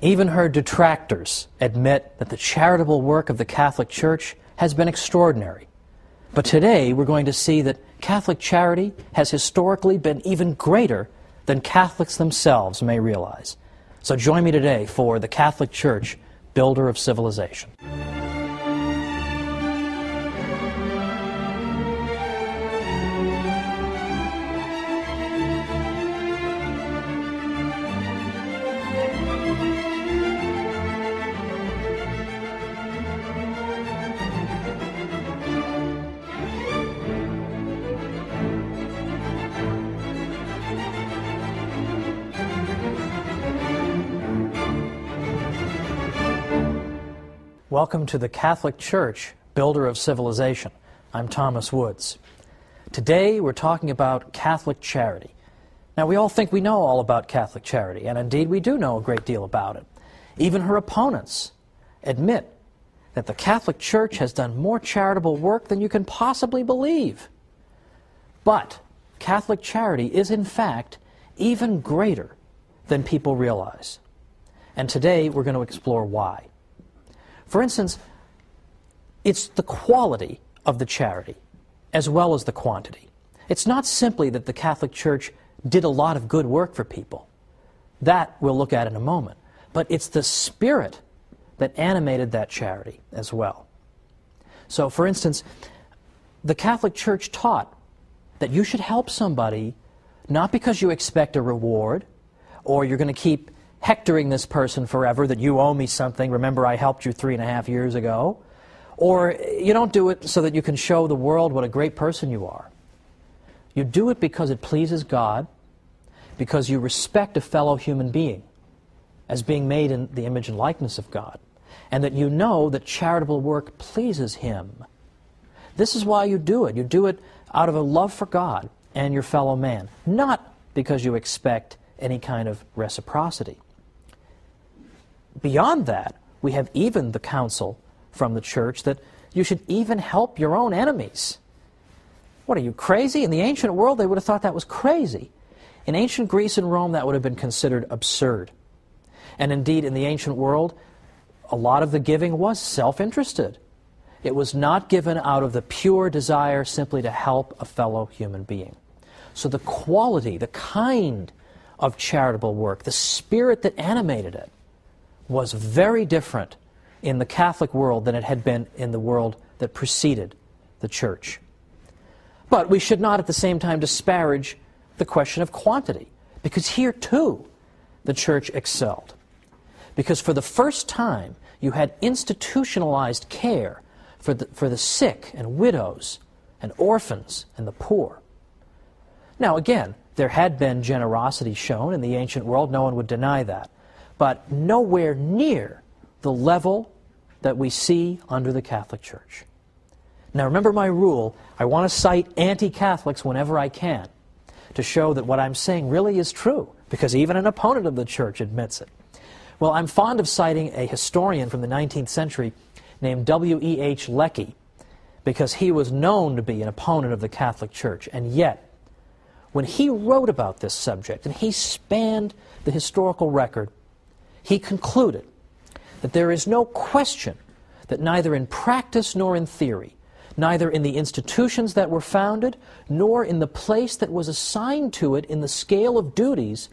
Even her detractors admit that the charitable work of the Catholic Church has been extraordinary. But today we're going to see that Catholic charity has historically been even greater than Catholics themselves may realize. So join me today for the Catholic Church, Builder of Civilization. Welcome to the Catholic Church, Builder of Civilization. I'm Thomas Woods. Today we're talking about Catholic charity. Now we all think we know all about Catholic charity, and indeed we do know a great deal about it. Even her opponents admit that the Catholic Church has done more charitable work than you can possibly believe. But Catholic charity is in fact even greater than people realize. And today we're going to explore why. For instance, it's the quality of the charity as well as the quantity. It's not simply that the Catholic Church did a lot of good work for people. That we'll look at in a moment. But it's the spirit that animated that charity as well. So, for instance, the Catholic Church taught that you should help somebody not because you expect a reward or you're going to keep hectoring this person forever that you owe me something, remember I helped you 3.5 years ago, or you don't do it so that you can show the world what a great person you are. You do it because it pleases God, because you respect a fellow human being as being made in the image and likeness of God, and that you know that charitable work pleases Him. This is why you do it. You do it out of a love for God and your fellow man, not because you expect any kind of reciprocity. Beyond that, we have even the counsel from the Church that you should even help your own enemies. What, are you crazy? In the ancient world, they would have thought that was crazy. In ancient Greece and Rome, that would have been considered absurd. And indeed, in the ancient world, a lot of the giving was self-interested. It was not given out of the pure desire simply to help a fellow human being. So the quality, the kind of charitable work, the spirit that animated it, was very different in the Catholic world than it had been in the world that preceded the Church. But we should not at the same time disparage the question of quantity, because here too the Church excelled. Because for the first time you had institutionalized care for the sick and widows and orphans and the poor. Now again, there had been generosity shown in the ancient world, no one would deny that, but nowhere near the level that we see under the Catholic Church. Now remember my rule, I want to cite anti-Catholics whenever I can to show that what I'm saying really is true, because even an opponent of the Church admits it. Well, I'm fond of citing a historian from the 19th century named W.E.H. Lecky, because he was known to be an opponent of the Catholic Church, and yet when he wrote about this subject, and he spanned the historical record, he concluded that there is no question that neither in practice nor in theory, neither in the institutions that were founded, nor in the place that was assigned to it in the scale of duties,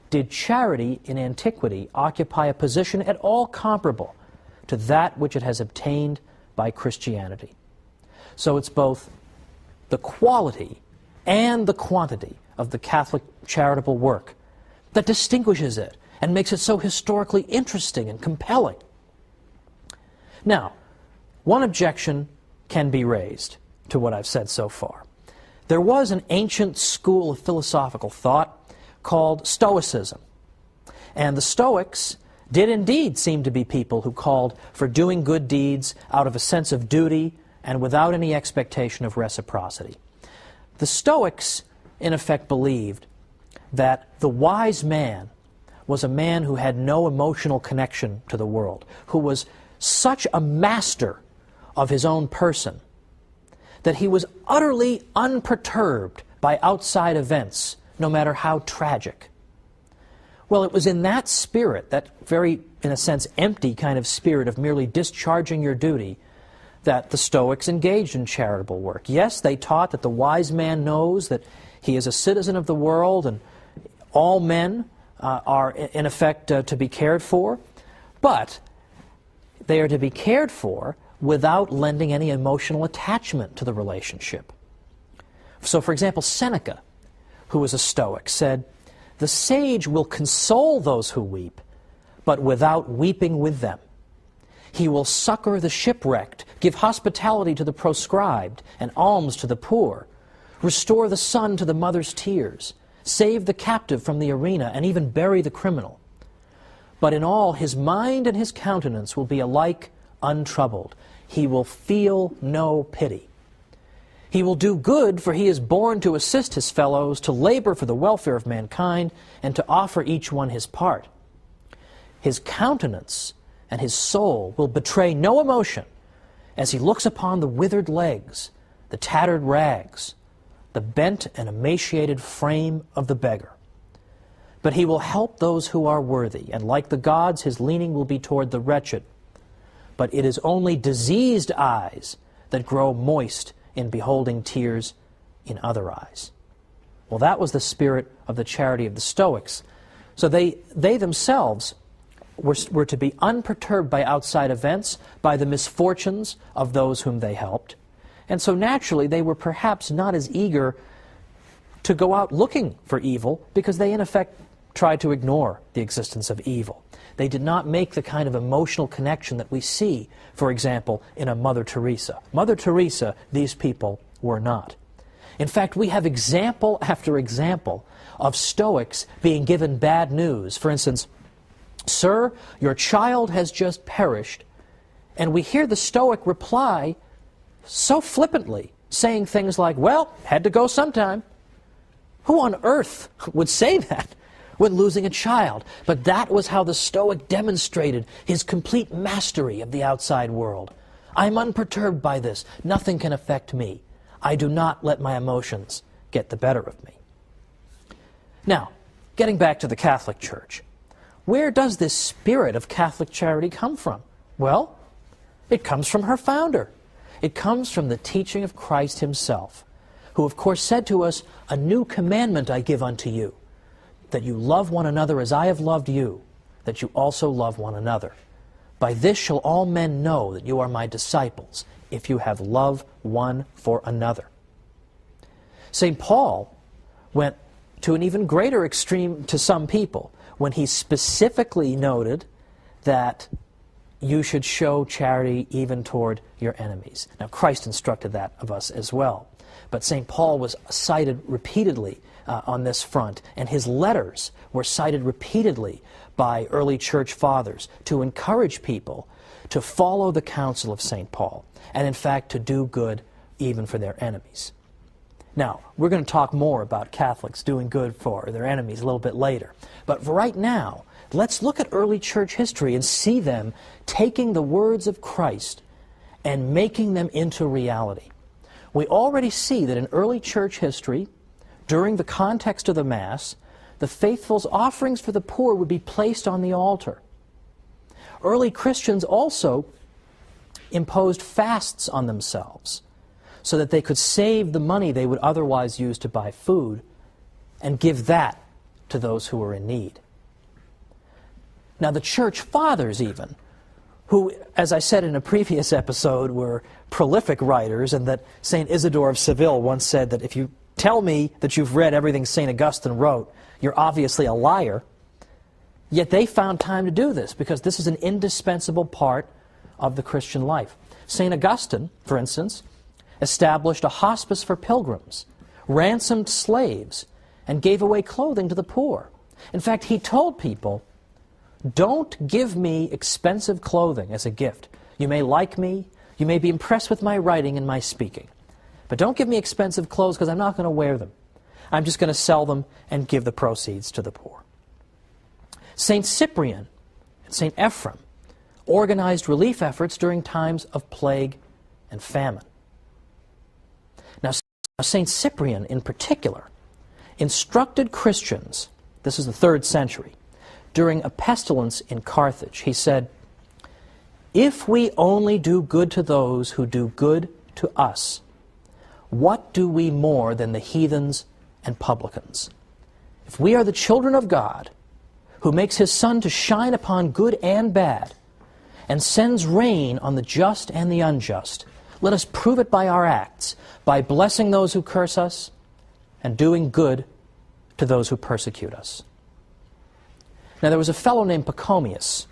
did charity in antiquity occupy a position at all comparable to that which it has obtained by Christianity. So it's both the quality and the quantity of the Catholic charitable work that distinguishes it and makes it so historically interesting and compelling. Now, one objection can be raised to what I've said so far. There was an ancient school of philosophical thought called Stoicism. And the Stoics did indeed seem to be people who called for doing good deeds out of a sense of duty and without any expectation of reciprocity. The Stoics, in effect, believed that the wise man was a man who had no emotional connection to the world, who was such a master of his own person that he was utterly unperturbed by outside events, no matter how tragic. Well, it was in that spirit, that very, in a sense, empty kind of spirit of merely discharging your duty, that the Stoics engaged in charitable work. Yes, they taught that the wise man knows that he is a citizen of the world and all men are, in effect, to be cared for, but they are to be cared for without lending any emotional attachment to the relationship. So, for example, Seneca, who was a Stoic, said, "The sage will console those who weep, but without weeping with them. He will succor the shipwrecked, give hospitality to the proscribed, and alms to the poor, restore the son to the mother's tears, save the captive from the arena, and even bury the criminal. But in all, his mind and his countenance will be alike untroubled. He will feel no pity. He will do good, for he is born to assist his fellows, to labor for the welfare of mankind, and to offer each one his part. His countenance and his soul will betray no emotion as he looks upon the withered legs, the tattered rags, the bent and emaciated frame of the beggar. But he will help those who are worthy, and like the gods, his leaning will be toward the wretched. But it is only diseased eyes that grow moist in beholding tears in other eyes." Well, that was the spirit of the charity of the Stoics. So they themselves were to be unperturbed by outside events, by the misfortunes of those whom they helped. And so naturally they were perhaps not as eager to go out looking for evil, because they in effect tried to ignore the existence of evil. They did not make the kind of emotional connection that we see, for example, in a Mother Teresa. Mother Teresa, these people were not. In fact, we have example after example of Stoics being given bad news. For instance, "Sir, your child has just perished," and we hear the Stoic reply so flippantly, saying things like, "Well, had to go sometime." Who on earth would say that when losing a child? But that was how the Stoic demonstrated his complete mastery of the outside world. "I'm unperturbed by this. Nothing can affect me. I do not let my emotions get the better of me." Now, getting back to the Catholic Church, where does this spirit of Catholic charity come from? Well, it comes from her founder. It comes from the teaching of Christ himself, who of course said to us, "A new commandment I give unto you, that you love one another as I have loved you, that you also love one another. By this shall all men know that you are my disciples, if you have love one for another." St. Paul went to an even greater extreme to some people when he specifically noted that you should show charity even toward your enemies. Now, Christ instructed that of us as well. But St. Paul was cited repeatedly on this front, and his letters were cited repeatedly by early church fathers to encourage people to follow the counsel of St. Paul, and in fact to do good even for their enemies. Now, we're going to talk more about Catholics doing good for their enemies a little bit later. But for right now, let's look at early church history and see them taking the words of Christ and making them into reality. We already see that in early church history, during the context of the Mass, the faithful's offerings for the poor would be placed on the altar. Early Christians also imposed fasts on themselves so that they could save the money they would otherwise use to buy food and give that to those who were in need. Now, the church fathers even, who, as I said in a previous episode, were prolific writers, and that St. Isidore of Seville once said that if you tell me that you've read everything St. Augustine wrote, you're obviously a liar. Yet they found time to do this, because this is an indispensable part of the Christian life. St. Augustine, for instance, established a hospice for pilgrims, ransomed slaves, and gave away clothing to the poor. In fact, he told people, "Don't give me expensive clothing as a gift. You may like me, you may be impressed with my writing and my speaking, but don't give me expensive clothes, because I'm not going to wear them. I'm just going to sell them and give the proceeds to the poor." St. Cyprian and St. Ephrem organized relief efforts during times of plague and famine. Now, St. Cyprian in particular instructed Christians, this is the 3rd century, during a pestilence in Carthage. He said, "If we only do good to those who do good to us, what do we more than the heathens and publicans? If we are the children of God, who makes his sun to shine upon good and bad, and sends rain on the just and the unjust, let us prove it by our acts, by blessing those who curse us, and doing good to those who persecute us." Now there was a fellow named Pachomius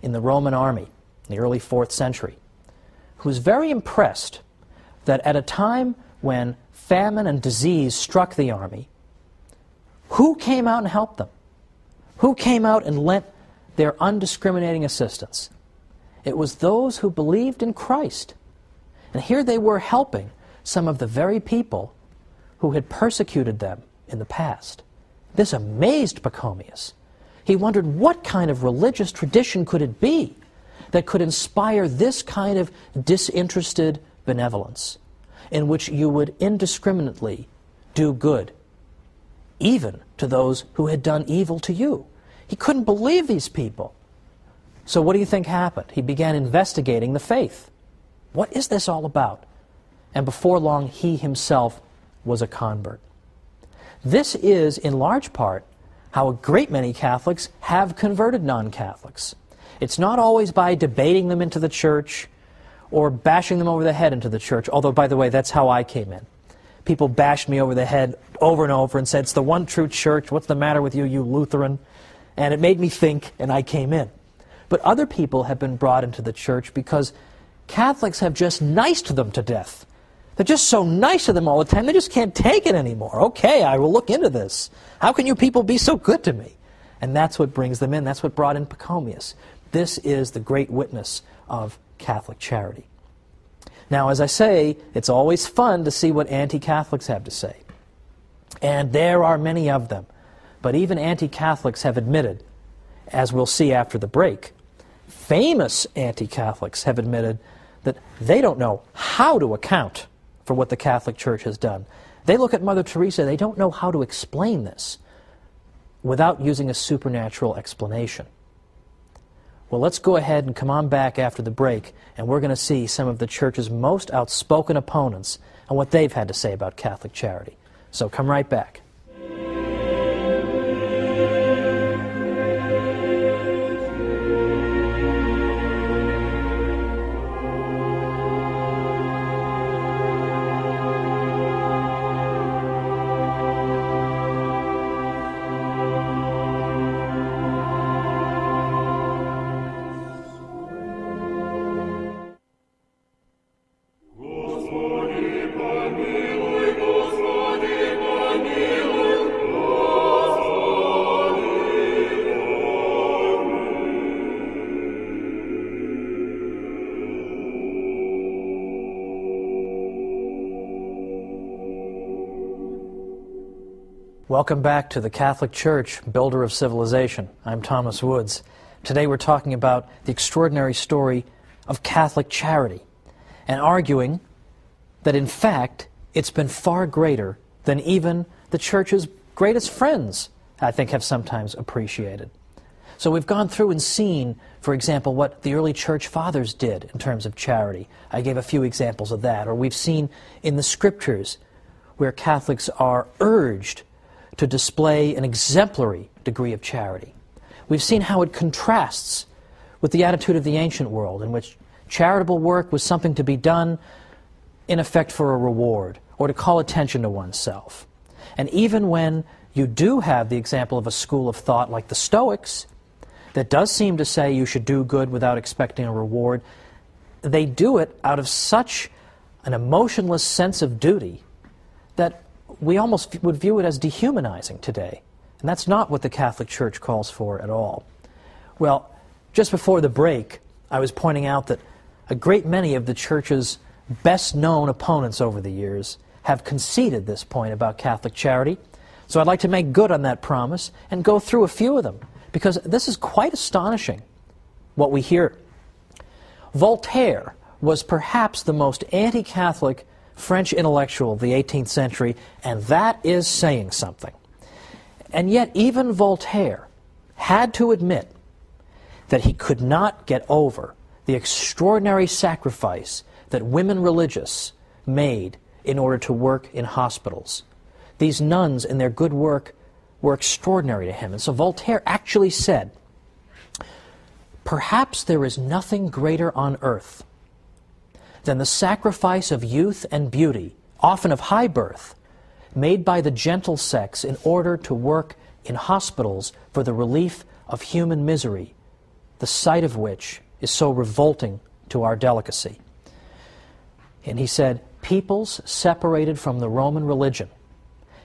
in the Roman army in the early 4th century who was very impressed that at a time when famine and disease struck the army, who came out and helped them? Who came out and lent their undiscriminating assistance? It was those who believed in Christ. And here they were helping some of the very people who had persecuted them in the past. This amazed Pachomius. He wondered, what kind of religious tradition could it be that could inspire this kind of disinterested benevolence, in which you would indiscriminately do good, even to those who had done evil to you? He couldn't believe these people. So what do you think happened? He began investigating the faith. What is this all about? And before long, he himself was a convert. This is, in large part, how a great many Catholics have converted non-Catholics. It's not always by debating them into the church or bashing them over the head into the church, although, by the way, that's how I came in. People bashed me over the head over and over and said, "It's the one true church. What's the matter with you, you Lutheran?" And it made me think, and I came in. But other people have been brought into the church because Catholics have just niced them to death. They're just so nice to them all the time, they just can't take it anymore. Okay, I will look into this. How can you people be so good to me? And that's what brings them in. That's what brought in Pachomius. This is the great witness of Catholic charity. Now, as I say, it's always fun to see what anti-Catholics have to say. And there are many of them. But even anti-Catholics have admitted, as we'll see after the break, famous anti-Catholics have admitted that they don't know how to account for what the Catholic Church has done. They look at Mother Teresa, they don't know how to explain this without using a supernatural explanation. Well, let's go ahead and come on back after the break, and we're going to see some of the Church's most outspoken opponents and what they've had to say about Catholic charity. So come right back. Welcome back to the Catholic Church, builder of civilization. I'm Thomas Woods. Today we're talking about the extraordinary story of Catholic charity and arguing that in fact it's been far greater than even the Church's greatest friends, I think, have sometimes appreciated. So we've gone through and seen, for example, what the early Church Fathers did in terms of charity. I gave a few examples of that. Or we've seen in the Scriptures where Catholics are urged to display an exemplary degree of charity. We've seen how it contrasts with the attitude of the ancient world, in which charitable work was something to be done, in effect, for a reward, or to call attention to oneself. And even when you do have the example of a school of thought like the Stoics, that does seem to say you should do good without expecting a reward, they do it out of such an emotionless sense of duty that we almost would view it as dehumanizing today. And that's not what the Catholic Church calls for at all. Well, just before the break, I was pointing out that a great many of the Church's best-known opponents over the years have conceded this point about Catholic charity. So I'd like to make good on that promise and go through a few of them, because this is quite astonishing, what we hear. Voltaire was perhaps the most anti-Catholic French intellectual of the 18th century, and that is saying something. And yet even Voltaire had to admit that he could not get over the extraordinary sacrifice that women religious made in order to work in hospitals. These nuns in their good work were extraordinary to him. And so Voltaire actually said, "Perhaps there is nothing greater on earth than the sacrifice of youth and beauty, often of high birth, made by the gentle sex in order to work in hospitals for the relief of human misery, the sight of which is so revolting to our delicacy." And he said, "Peoples separated from the Roman religion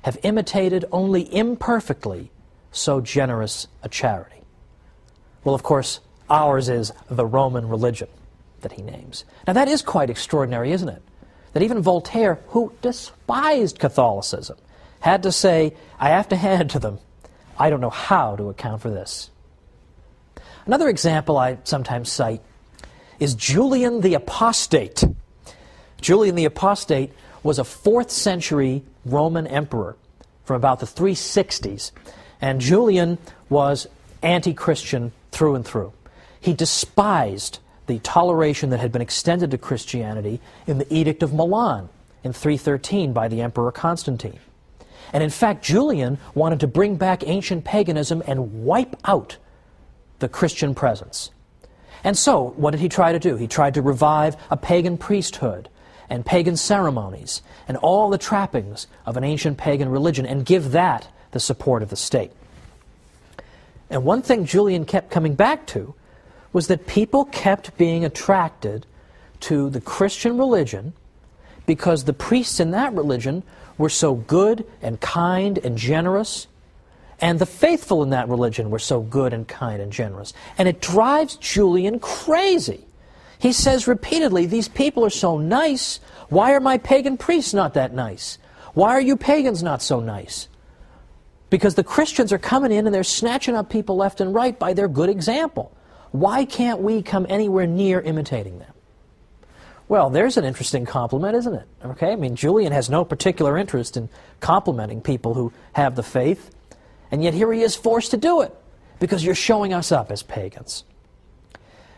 have imitated only imperfectly so generous a charity." Well, of course, ours is the Roman religion that he names. Now that is quite extraordinary, isn't it? That even Voltaire, who despised Catholicism, had to say, I have to hand it to them, I don't know how to account for this. Another example I sometimes cite is Julian the Apostate. Julian the Apostate was a 4th century Roman emperor from about the 360s. And Julian was anti-Christian through and through. He despised the toleration that had been extended to Christianity in the Edict of Milan in 313 by the Emperor Constantine. And in fact, Julian wanted to bring back ancient paganism and wipe out the Christian presence. And so, what did he try to do? He tried to revive a pagan priesthood and pagan ceremonies and all the trappings of an ancient pagan religion and give that the support of the state. And one thing Julian kept coming back to was that people kept being attracted to the Christian religion because the priests in that religion were so good and kind and generous, and the faithful in that religion were so good and kind and generous. And it drives Julian crazy. He says repeatedly, these people are so nice, why are my pagan priests not that nice? Why are you pagans not so nice? Because the Christians are coming in and they're snatching up people left and right by their good example. Why can't we come anywhere near imitating them? Well, there's an interesting compliment, isn't it? Okay, I mean, Julian has no particular interest in complimenting people who have the faith, and yet here he is forced to do it because you're showing us up as pagans.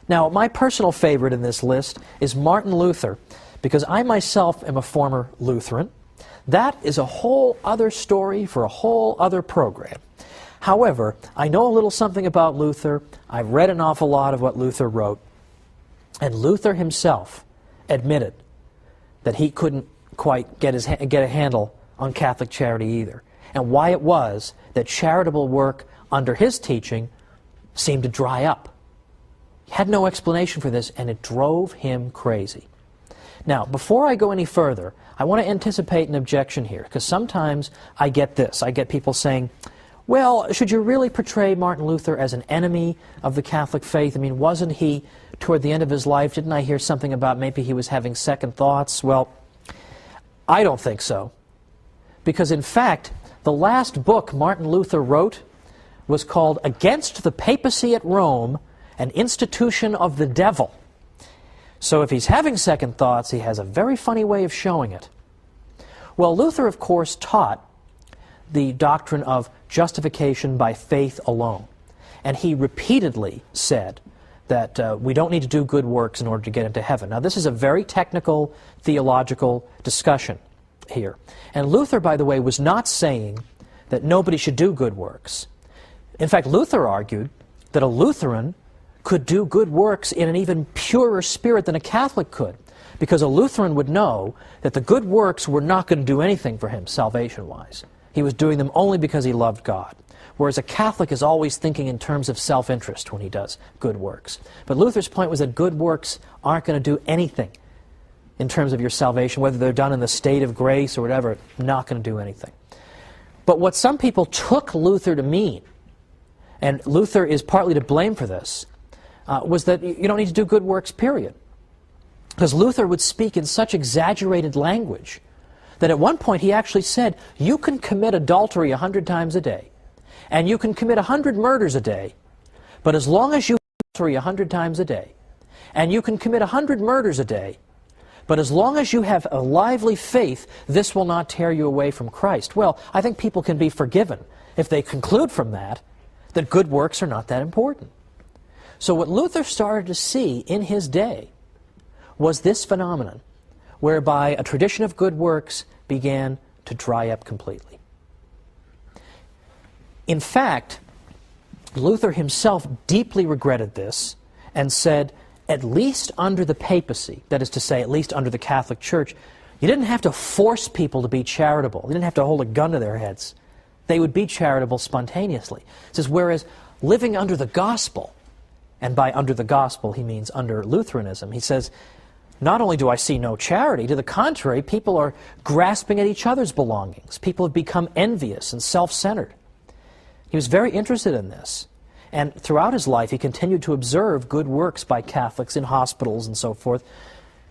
Now, my personal favorite in this list is Martin Luther, because I myself am a former Lutheran. That is a whole other story for a whole other program. However, I know a little something about Luther. I've read an awful lot of what Luther wrote, and Luther himself admitted that he couldn't quite get a handle on Catholic charity either, and why it was that charitable work under his teaching seemed to dry up. He had no explanation for this, and it drove him crazy. Now, before I go any further, I want to anticipate an objection here, because sometimes I get this. I get people saying, well, should you really portray Martin Luther as an enemy of the Catholic faith? I mean, wasn't he, toward the end of his life, didn't I hear something about maybe he was having second thoughts? Well, I don't think so. Because in fact, the last book Martin Luther wrote was called Against the Papacy at Rome, an Institution of the Devil. So if he's having second thoughts, he has a very funny way of showing it. Well, Luther, of course, taught the doctrine of justification by faith alone. And he repeatedly said that we don't need to do good works in order to get into heaven. Now, this is a very technical theological discussion here. And Luther, by the way, was not saying that nobody should do good works. In fact, Luther argued that a Lutheran could do good works in an even purer spirit than a Catholic could, because a Lutheran would know that the good works were not going to do anything for him salvation-wise. He was doing them only because he loved God. Whereas a Catholic is always thinking in terms of self-interest when he does good works. But Luther's point was that good works aren't going to do anything in terms of your salvation, whether they're done in the state of grace or whatever, not going to do anything. But what some people took Luther to mean, and Luther is partly to blame for this, was that you don't need to do good works, period. Because Luther would speak in such exaggerated language that at one point he actually said, you can commit adultery 100 times a day, and you can commit 100 murders a day, but as long as you adultery 100 times a day, and you can commit 100 murders a day, but as long as you have a lively faith, this will not tear you away from Christ. Well, I think people can be forgiven if they conclude from that that good works are not that important. So what Luther started to see in his day was this phenomenon, whereby a tradition of good works began to dry up completely. In fact, Luther himself deeply regretted this and said, at least under the papacy, that is to say, at least under the Catholic Church, you didn't have to force people to be charitable. You didn't have to hold a gun to their heads. They would be charitable spontaneously. It says, whereas living under the gospel, and by under the gospel he means under Lutheranism, he says, not only do I see no charity, to the contrary, people are grasping at each other's belongings. People have become envious and self-centered. He was very interested in this. And throughout his life, he continued to observe good works by Catholics in hospitals and so forth.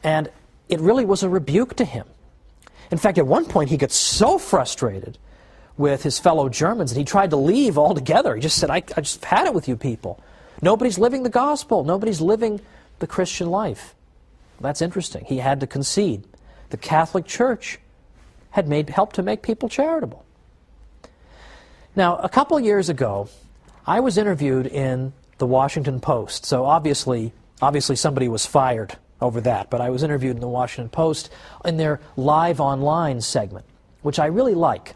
And it really was a rebuke to him. In fact, at one point, he got so frustrated with his fellow Germans that he tried to leave altogether. He just said, I just had it with you people. Nobody's living the gospel. Nobody's living the Christian life. That's interesting. He had to concede. The Catholic Church had helped to make people charitable. Now, a couple years ago, I was interviewed in the Washington Post. So obviously somebody was fired over that, but I was interviewed in the Washington Post in their live online segment, which I really like,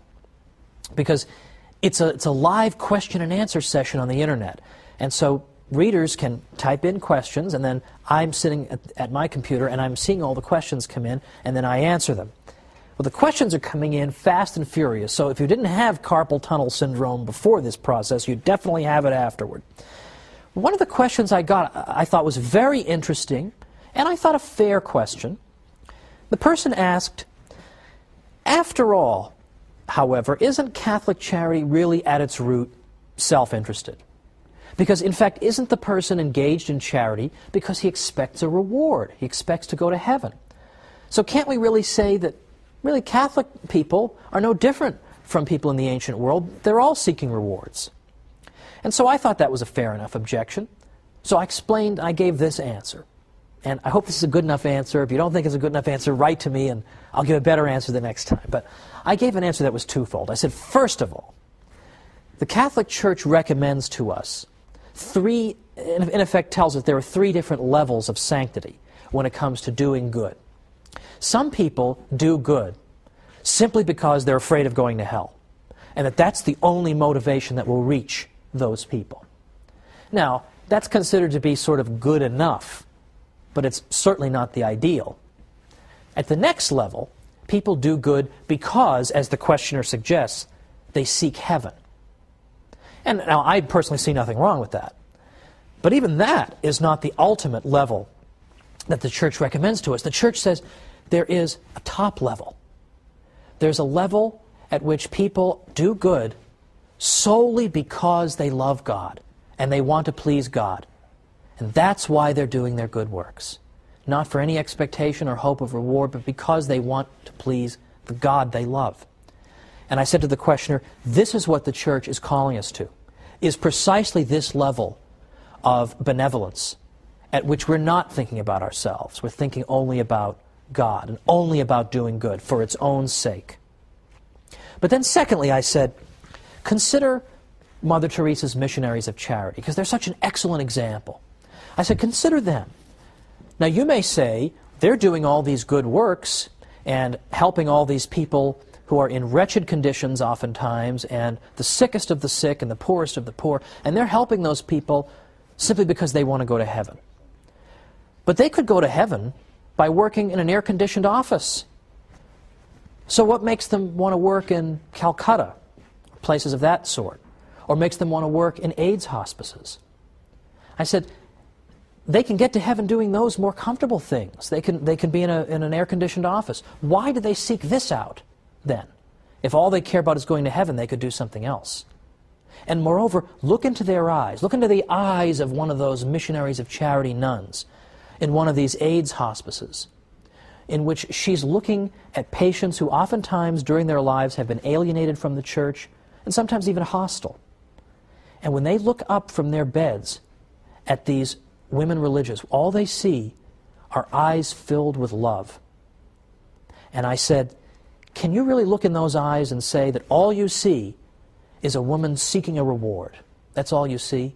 because it's a live question and answer session on the internet. And so readers can type in questions, and then I'm sitting at my computer and I'm seeing all the questions come in, and then I answer them. Well, the questions are coming in fast and furious, so if you didn't have carpal tunnel syndrome before this process, you definitely have it afterward. One of the questions I got I thought was very interesting, and I thought a fair question. The person asked, after all, however, isn't Catholic charity really at its root self-interested? Because, in fact, isn't the person engaged in charity because he expects a reward? He expects to go to heaven. So can't we really say that really Catholic people are no different from people in the ancient world? They're all seeking rewards. And so I thought that was a fair enough objection. So I gave this answer. And I hope this is a good enough answer. If you don't think it's a good enough answer, write to me and I'll give a better answer the next time. But I gave an answer that was twofold. I said, first of all, the Catholic Church recommends to us in effect tells us there are three different levels of sanctity when it comes to doing good. Some people do good simply because they're afraid of going to hell, and that's the only motivation that will reach those people. Now, that's considered to be sort of good enough, but it's certainly not the ideal. At the next level, people do good because, as the questioner suggests, they seek heaven. And now, I personally see nothing wrong with that. But even that is not the ultimate level that the Church recommends to us. The Church says there is a top level. There's a level at which people do good solely because they love God and they want to please God. And that's why they're doing their good works. Not for any expectation or hope of reward, but because they want to please the God they love. And I said to the questioner, this is what the Church is calling us to, is precisely this level of benevolence at which we're not thinking about ourselves. We're thinking only about God and only about doing good for its own sake. But then secondly, I said, consider Mother Teresa's missionaries of charity, because they're such an excellent example. I said, consider them. Now you may say, they're doing all these good works and helping all these people who are in wretched conditions oftentimes, and the sickest of the sick and the poorest of the poor, and they're helping those people simply because they want to go to heaven. But they could go to heaven by working in an air-conditioned office. So what makes them want to work in Calcutta, places of that sort, or makes them want to work in AIDS hospices? I said, they can get to heaven doing those more comfortable things. They can be in an air-conditioned office. Why do they seek this out, then? If all they care about is going to heaven, they could do something else. And moreover, look into their eyes. Look into the eyes of one of those missionaries of charity nuns in one of these AIDS hospices, in which she's looking at patients who oftentimes during their lives have been alienated from the Church and sometimes even hostile. And when they look up from their beds at these women religious, all they see are eyes filled with love. And I said, can you really look in those eyes and say that all you see is a woman seeking a reward? That's all you see?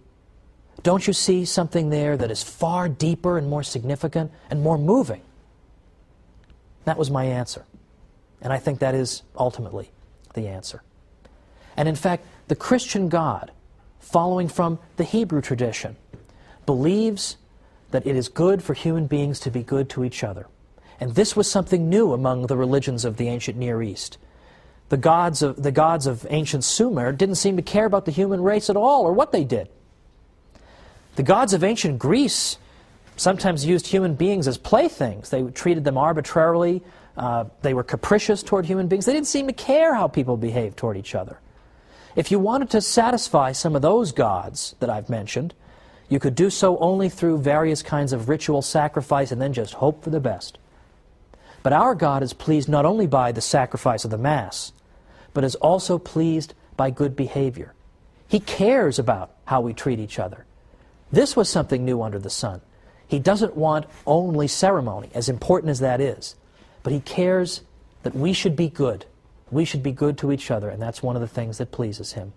Don't you see something there that is far deeper and more significant and more moving? That was my answer. And I think that is ultimately the answer. And in fact, the Christian God, following from the Hebrew tradition, believes that it is good for human beings to be good to each other. And this was something new among the religions of the ancient Near East. The gods of ancient Sumer didn't seem to care about the human race at all, or what they did. The gods of ancient Greece sometimes used human beings as playthings. They treated them arbitrarily. They were capricious toward human beings. They didn't seem to care how people behaved toward each other. If you wanted to satisfy some of those gods that I've mentioned, you could do so only through various kinds of ritual sacrifice and then just hope for the best. But our God is pleased not only by the sacrifice of the Mass, but is also pleased by good behavior. He cares about how we treat each other. This was something new under the sun. He doesn't want only ceremony, as important as that is, but he cares that we should be good. We should be good to each other, and that's one of the things that pleases him.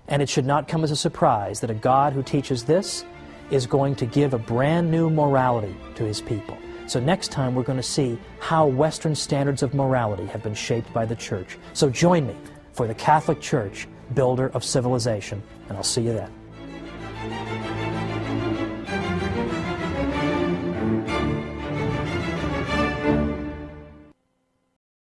And it should not come as a surprise that a God who teaches this is going to give a brand new morality to his people. So next time we're going to see how Western standards of morality have been shaped by the Church. So join me for the Catholic Church, builder of civilization, and I'll see you then.